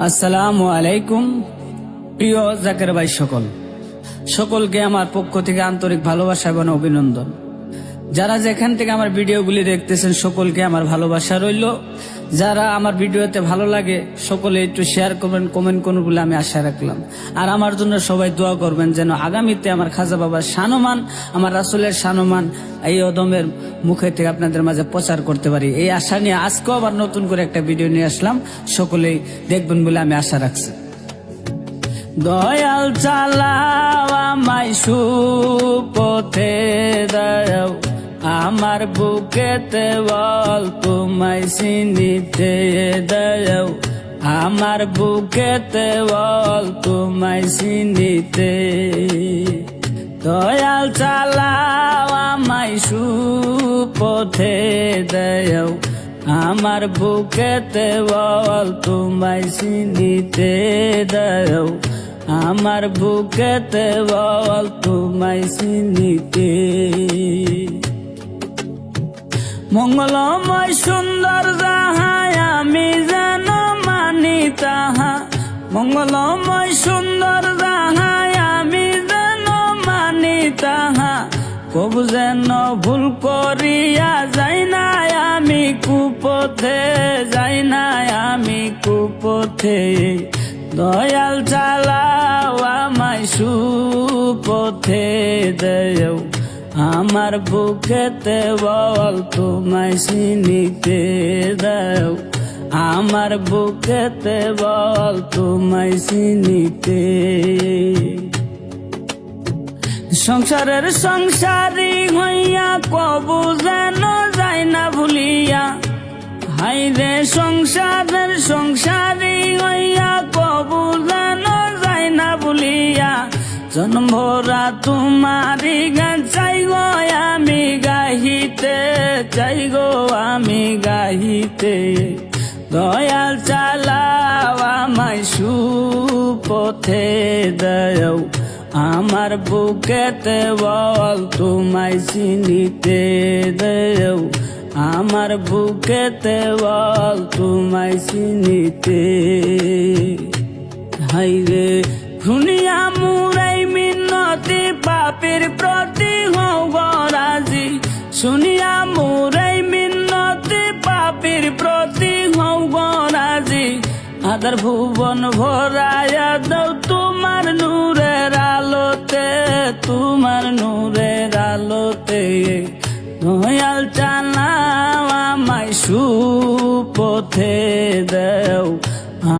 আসসালামু আলাইকুম। প্রিয় জাকের ভাই সকলকে আমার পক্ষ থেকে আন্তরিক ভালোবাসা এবং অভিনন্দন। যারা যেখান থেকে আমার ভিডিওগুলি দেখতেছেন সকলকে আমার ভালোবাসা রইল। যারা আমার ভিডিওতে ভালো লাগে সকলে একটু শেয়ার করবেন, কমেন্ট করবেন বলে আমি আশা রাখলাম। আর আমার জন্য সবাই দোয়া করবেন যেন আগামীতে আমার খাজা বাবার শানমান, আমার রাসূলের শানমান এই অদমের মুখে থেকে আপনাদের মাঝে প্রচার করতে পারি, এই আশা নিয়ে আজকেও আবার নতুন করে একটা ভিডিও নিয়ে আসলাম। সকলেই দেখবেন বলে আমি আশা রাখছি। দয়াল চালাও আমায় সুপথে দাও, আমার বুকেতে বল তোমায় চিনিতে দাও, আমার বুকেতে বল তোমায় চিনিতে। দয়াল চালাও আমায় সুপথে দাও, আমার বুকেতে বল তোমায় চিনিতে দাও, আমার বুকেতে বল তোমায় চিনিতে। মঙ্গলময় সুন্দর যাহা আমি যেন মানি তাহা, মঙ্গলময় সুন্দর যাহা আমি যেন মানি তাহা, কবু যেন ভুল করিয়া যাই না আমি কুপথে, যাই না আমি কুপথে। দয়াল চালাও আমায় সুপথে দেও, আমার বুকেতে বল তোমায় চিনিতে দাও, আমার বুকেতে বল তোমায় চিনিতে। সংসারের সংসারী হইয়া কবু যেন যাই না ভুলিয়া, হাই রে সংসারের সংসারী হইয়া কবু যেন যাই না ভুলিয়া। জন্মভরা তোমারি গান চাই গো আমি গাহিতে, চাই গো আমি গাহিতে। দয়াল চালাও আমায় সুপথে দাও, আমার বুকেতে বল তোমায় চিনিতে দাও, আমার বুকেতে বল তোমায় চিনিতে। হাই রে শুনিয়া মুরাই মিনতি পাপের প্রতি হও গরাজি, শুনিয়া মুরাই মিনতি পাপের প্রতি হও গরাজি। আদার ভুবন ভরায়া দাও তোমার নূরের আলোতে, তোমার নূরের আলোতে। দয়াল চালাও আমায় সুপথে দাও,